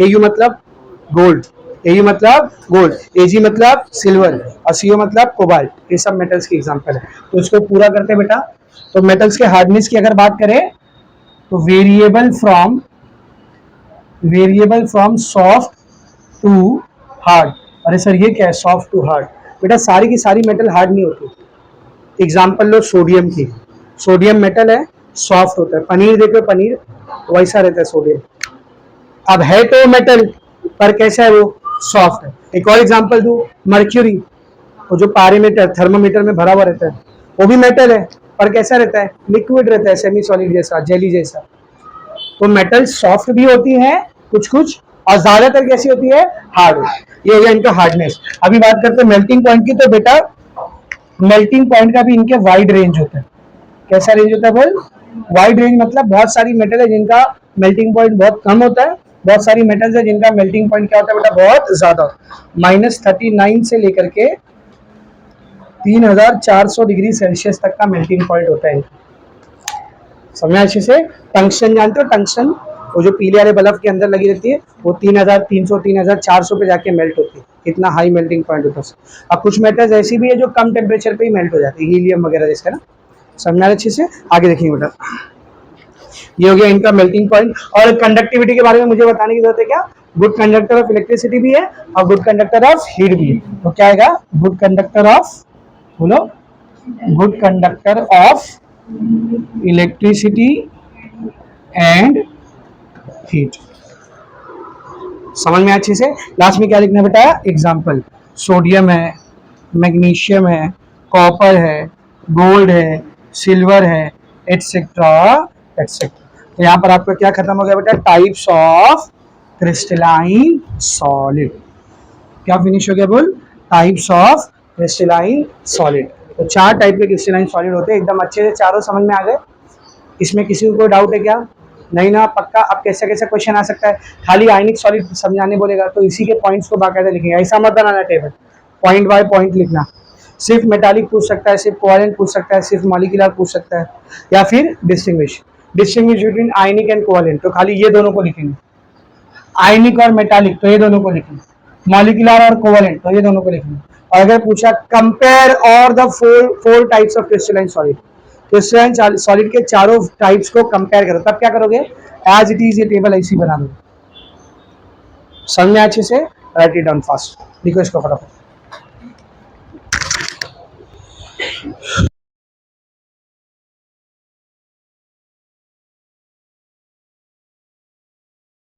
AU मतलब gold, AU मतलब gold, AG मतलब सिल्वर और CO मतलब कोबाल्ट। ये सब मेटल्स की एग्जांपल है। तो इसको पूरा करते हैं बेटा। तो मेटल्स के हार्डनेस की अगर बात करें तो variable from soft to hard. अरे सर ये क्या है सॉफ्ट टू हार्ड? बेटा सारी की सारी मेटल हार्ड नहीं होती। एग्जाम्पल लो सोडियम की, सोडियम मेटल है, सॉफ्ट होता है। पनीर देखो, पनीर वैसा रहता है सोडियम। अब है तो मेटल पर कैसा है वो, सॉफ्ट है। एक और एग्जांपल दूं, मर्क्यूरी, वो जो पारेमीटर थर्मामीटर में भरा हुआ रहता है, वो भी मेटल है पर कैसा रहता है, लिक्विड रहता है, सेमी सॉलिड जैसा, जेली जैसा। तो मेटल सॉफ्ट भी होती है कुछ कुछ, और ज्यादातर कैसी होती है, हार्ड। ये हो गया इनका हार्डनेस। अभी बात करते हैं मेल्टिंग पॉइंट की। तो बेटा मेल्टिंग पॉइंट का भी इनके वाइड रेंज होता है। कैसा रेंज होता है बोल, वाइड रेंज मतलब बहुत सारी मेटल है जिनका मेल्टिंग पॉइंट बहुत कम होता है, बहुत सारी मेटल्स है जिनका मेल्टिंग पॉइंट क्या होता है बेटा, बहुत ज्यादा -39 से लेकर के 3400 डिग्री सेल्सियस तक का मेल्टिंग पॉइंट होता है। समझा अच्छे से? टंक्शन जानते हो, टंक्शन, वो जो पीले वाले बल्ब के अंदर लगी रहती है, वो 3300 3400 पे जाके मेल्ट होती है। इतना हाई मेल्टिंग पॉइंट होता है। अब कुछ मेटल्स ऐसी भी है जो कम टेम्परेचर पे ही मेल्ट हो जाती है, हीलियम वगैरह जिसका ना। समझा अच्छे से? आगे देखेंगे बेटा। ये हो गया इनका मेल्टिंग पॉइंट। और कंडक्टिविटी के बारे में मुझे बताने की जरूरत है क्या? गुड कंडक्टर ऑफ इलेक्ट्रिसिटी भी है और गुड कंडक्टर ऑफ हीट भी है। तो क्या आएगा, गुड कंडक्टर ऑफ, बोलो, good conductor of electricity and heat. समझ में अच्छे से? लास्ट में क्या लिखना बेटा, एग्जाम्पल, सोडियम है, मैग्नीशियम है, कॉपर है, गोल्ड है, सिल्वर है, एटसेट्रा एटसेट्रा। तो यहाँ पर आपका क्या खत्म हो गया बेटा, टाइप्स ऑफ क्रिस्टलाइन सॉलिड। क्या फिनिश हो गया बोल, टाइप्स ऑफ क्रिस्टलाइन सॉलिड। तो 4 टाइप के क्रिस्टलाइन सॉलिड होते हैं। एकदम अच्छे से चारों समझ में आ गए? इसमें किसी को कोई डाउट है क्या? नहीं ना, पक्का? अब कैसे कैसे क्वेश्चन आ सकता है, खाली आयनिक सॉलिड समझाने बोलेगा तो इसी के पॉइंट्स को बाकायदा लिखेंगे। ऐसा मत बनाना टेबल, पॉइंट बाय पॉइंट लिखना। सिर्फ मेटालिक पूछ सकता है, सिर्फ कोवेलेंट पूछ सकता है, सिर्फ मॉलिक्यूलर पूछ सकता है, या फिर distinguish between ionic and covalent, तो खाली ये दोनों को लिखेंगे। आयनिक और मेटालिक तो ये दोनों को लिखेंगे, मॉलिक्यूलर और कोवेलेंट तो ये दोनों को लिखेंगे। और अगर पूछा कंपेयर और the four types of crystalline solid, crystalline solid के चारों टाइप्स को कंपेयर करो, तब क्या करोगे, एज इट इज ये टेबल ऐसी बना दो। समझ में अच्छे से? राइट इट डाउन फास्ट, लिखो इसको फटाफट।